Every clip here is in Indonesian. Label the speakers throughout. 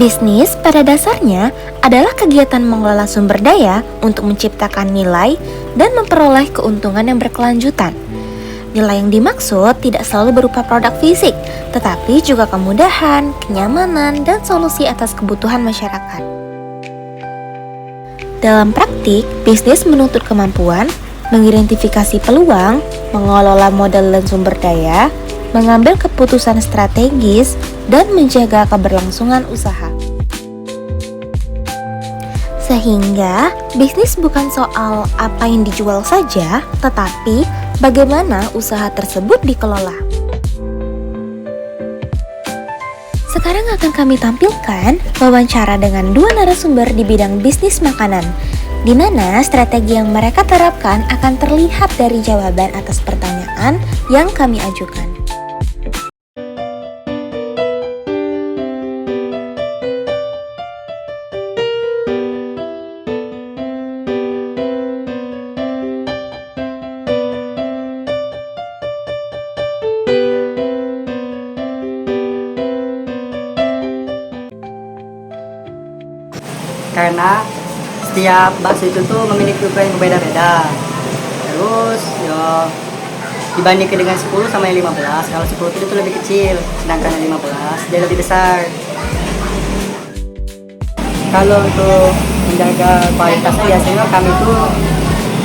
Speaker 1: Bisnis pada dasarnya adalah kegiatan mengelola sumber daya untuk menciptakan nilai dan memperoleh keuntungan yang berkelanjutan. Nilai yang dimaksud tidak selalu berupa produk fisik, tetapi juga kemudahan, kenyamanan, dan solusi atas kebutuhan masyarakat. Dalam praktik, bisnis menuntut kemampuan mengidentifikasi peluang, mengelola modal dan sumber daya, mengambil keputusan strategis, dan menjaga keberlangsungan usaha. Sehingga, bisnis bukan soal apa yang dijual saja, tetapi bagaimana usaha tersebut dikelola. Sekarang akan kami tampilkan wawancara dengan dua narasumber di bidang bisnis makanan, di mana strategi yang mereka terapkan akan terlihat dari jawaban atas pertanyaan yang kami ajukan.
Speaker 2: Karena setiap bakso itu tuh memiliki ukuran yang berbeda-beda. Terus dibandingkan dengan 10 sama yang 15, kalau 10 itu lebih kecil, sedangkan yang 15 dia lebih besar. Kalau untuk menjaga kualitasnya, biasanya kami tuh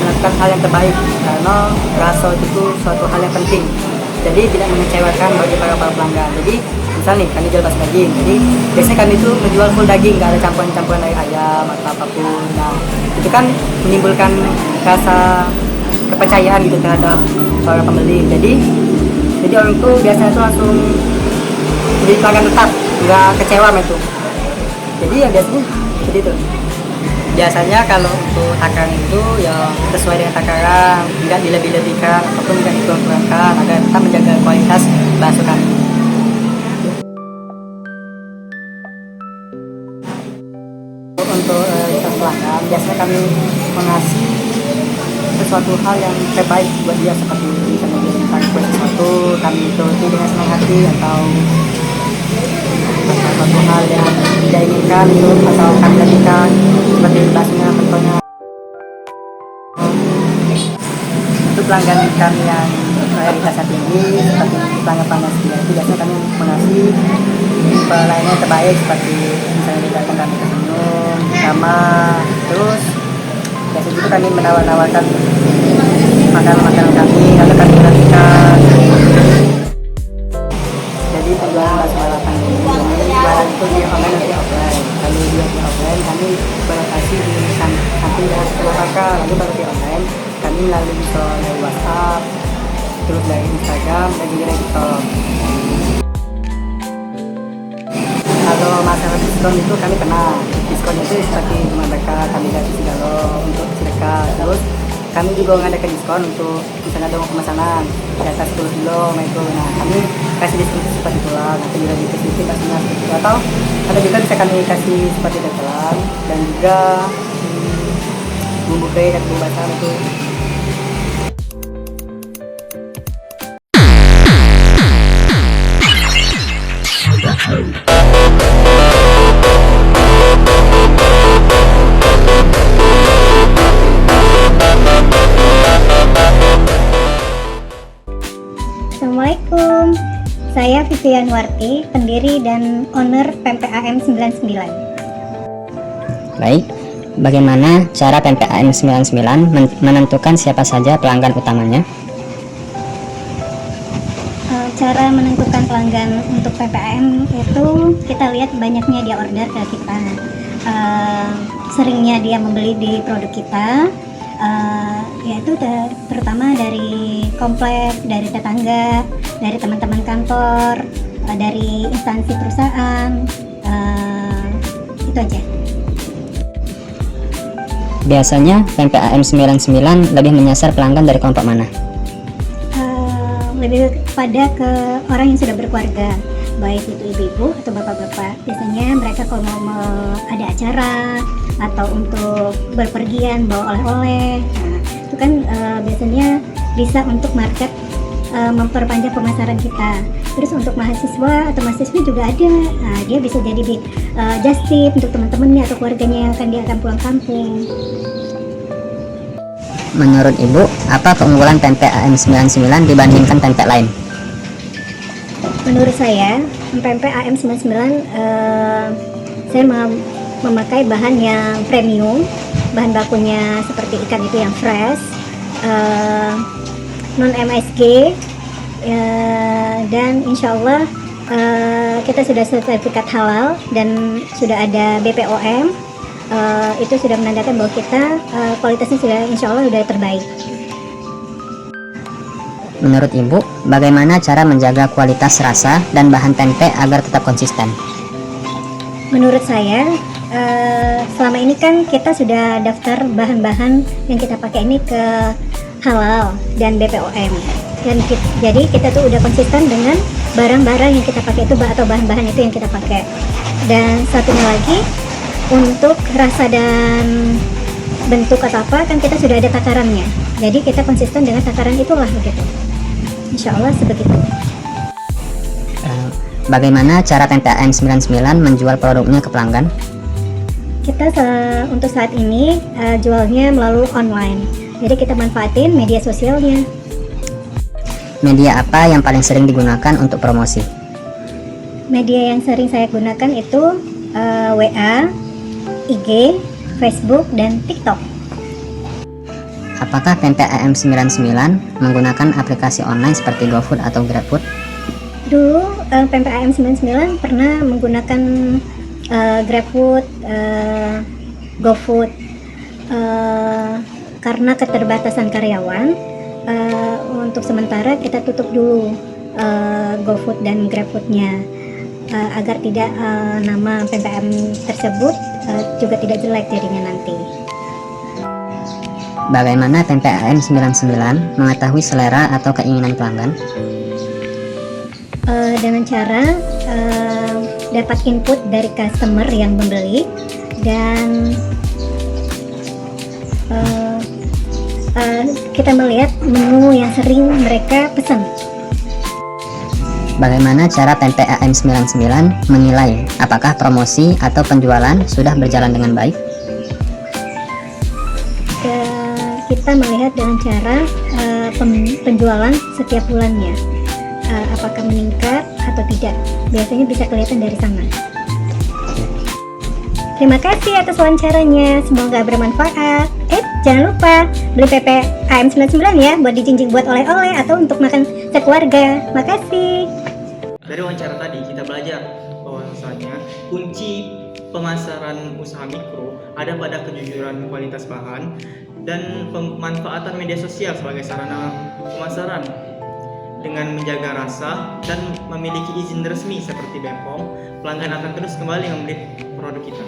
Speaker 2: melakukan hal yang terbaik, karena rasa itu tuh suatu hal yang penting, jadi tidak mengecewakan bagi para pelanggan. Jadi misal nih, kami jual bakso daging, jadi biasanya kami tuh menjual full daging, nggak ada campuran-campuran dari ayam atau apapun. Nah, itu kan menimbulkan rasa kepercayaan gitu terhadap para pembeli. Jadi orang tuh biasanya tuh langsung jadi pelanggan tetap, nggak kecewa sama itu. Jadi ya biasanya seperti itu. Biasanya kalau untuk takaran itu ya sesuai dengan takaran, tidak dilebih-lebihkan ataupun tidak dikurang-kurangkan agar tetap menjaga kualitas bakso kami. Untuk pelanggan, biasanya kami mengasih sesuatu hal yang terbaik buat dia, seperti misalnya dia minta sesuatu, kami turuti dengan senang hati, atau suatu hal yang tidak inginkan itu, atau kami jadikan seperti baksonya contohnya. Untuk pelanggan kami yang loyalitasnya tinggi, seperti pelanggan-pelanggan setia, itu biasanya kami mengasih pelayanan terbaik, seperti misalnya datang kami ke senyum, ramah. Terus biasanya juga kami menawarkan makanan-makanan kami, lalu kami perhatikan. Jadi penjualan bakso balapan ini jualan itu di online atau di offline. Kalau di offline kami berlokasi di samping Jalan Sekolah, lalu kalau di online kami melalui dari WhatsApp, terus dari Instagram, dan juga dari TikTok. Kalau masalah diskon itu kami pernah, diskon itu seperti cuma mereka kami kasih segala untuk sedekah. Terus kami juga mengadakan diskon untuk misalnya ada pemesanan di atas 10 kilo itu. Nah, kami kasih diskon seperti itulah, nanti juga sedikit kasihnya seperti itu. Atau ada juga bisa kami kasih seperti tetelan dan juga bumbu kue dan bumbu basah itu.
Speaker 3: Assalamualaikum, saya Vivian Warti, pendiri dan owner PMPAM 99.
Speaker 4: Baik, bagaimana cara PMPAM 99 menentukan siapa saja pelanggan utamanya?
Speaker 3: Cara menentukan pelanggan untuk PMPAM itu kita lihat banyaknya dia order ke kita, seringnya dia membeli di produk kita, yaitu terutama dari komplek, dari tetangga, dari teman-teman kantor, dari instansi perusahaan, itu aja.
Speaker 4: Biasanya PMPAM 99 lebih menyasar pelanggan dari kelompok mana?
Speaker 3: Lebih pada ke orang yang sudah berkeluarga, baik itu ibu-ibu atau bapak-bapak. Biasanya mereka kalau mau ada acara atau untuk berpergian bawa oleh-oleh, nah, itu kan biasanya bisa untuk market memperpanjang pemasaran kita. Terus untuk mahasiswa atau mahasiswi juga ada. Nah, dia bisa jadi just tip untuk teman-temannya atau keluarganya yang dia akan pulang kampung.
Speaker 4: Menurut Ibu, apa keunggulan pempek AM99 dibandingkan pempek lain?
Speaker 3: Menurut saya, pempek AM99 saya memakai bahan yang premium, bahan bakunya seperti ikan itu yang fresh, non MSG, dan insya Allah kita sudah sertifikat halal dan sudah ada BPOM. Itu sudah menandakan bahwa kita kualitasnya sudah insya Allah sudah terbaik.
Speaker 4: Menurut Ibu, bagaimana cara menjaga kualitas rasa dan bahan pempek agar tetap konsisten?
Speaker 3: Menurut saya, selama ini kan kita sudah daftar bahan-bahan yang kita pakai ini ke halal dan BPOM. Dan jadi kita tuh udah konsisten dengan barang-barang yang kita pakai itu atau bahan-bahan itu yang kita pakai. Dan satunya lagi, untuk rasa dan bentuk atau apa kan kita sudah ada takarannya. Jadi kita konsisten dengan takaran itulah begitu. Insya Allah sebegitu.
Speaker 4: Bagaimana cara pempek AM99 menjual produknya ke pelanggan?
Speaker 3: Kita untuk saat ini jualnya melalui online. Jadi kita manfaatin media sosialnya.
Speaker 4: Media apa yang paling sering digunakan untuk promosi?
Speaker 3: Media yang sering saya gunakan itu WA, IG, Facebook, dan TikTok.
Speaker 4: Apakah pempek AM99 menggunakan aplikasi online seperti GoFood atau GrabFood?
Speaker 3: Dulu pempek AM99 pernah menggunakan GrabFood, GoFood, karena keterbatasan karyawan. Untuk sementara kita tutup dulu GoFood dan GrabFoodnya agar tidak nama pempek tersebut juga tidak jelek jadinya nanti.
Speaker 4: Bagaimana pempek AM99 mengetahui selera atau keinginan pelanggan?
Speaker 3: Dengan cara dapat input dari customer yang membeli dan kita melihat menu yang sering mereka pesan.
Speaker 4: Bagaimana cara pempek AM99 menilai apakah promosi atau penjualan sudah berjalan dengan baik?
Speaker 3: Kita melihat dengan cara penjualan setiap bulannya, apakah meningkat atau tidak. Biasanya bisa kelihatan dari sana. Terima kasih atas wawancaranya, semoga bermanfaat. Jangan lupa beli pempek AM99 ya, buat dijinjing buat oleh-oleh atau untuk makan sekeluarga. Makasih.
Speaker 5: Dari wawancara tadi kita belajar bahwasanya kunci pemasaran usaha mikro ada pada kejujuran kualitas bahan dan pemanfaatan media sosial sebagai sarana pemasaran. Dengan menjaga rasa dan memiliki izin resmi seperti BPOM, pelanggan akan terus kembali membeli produk kita.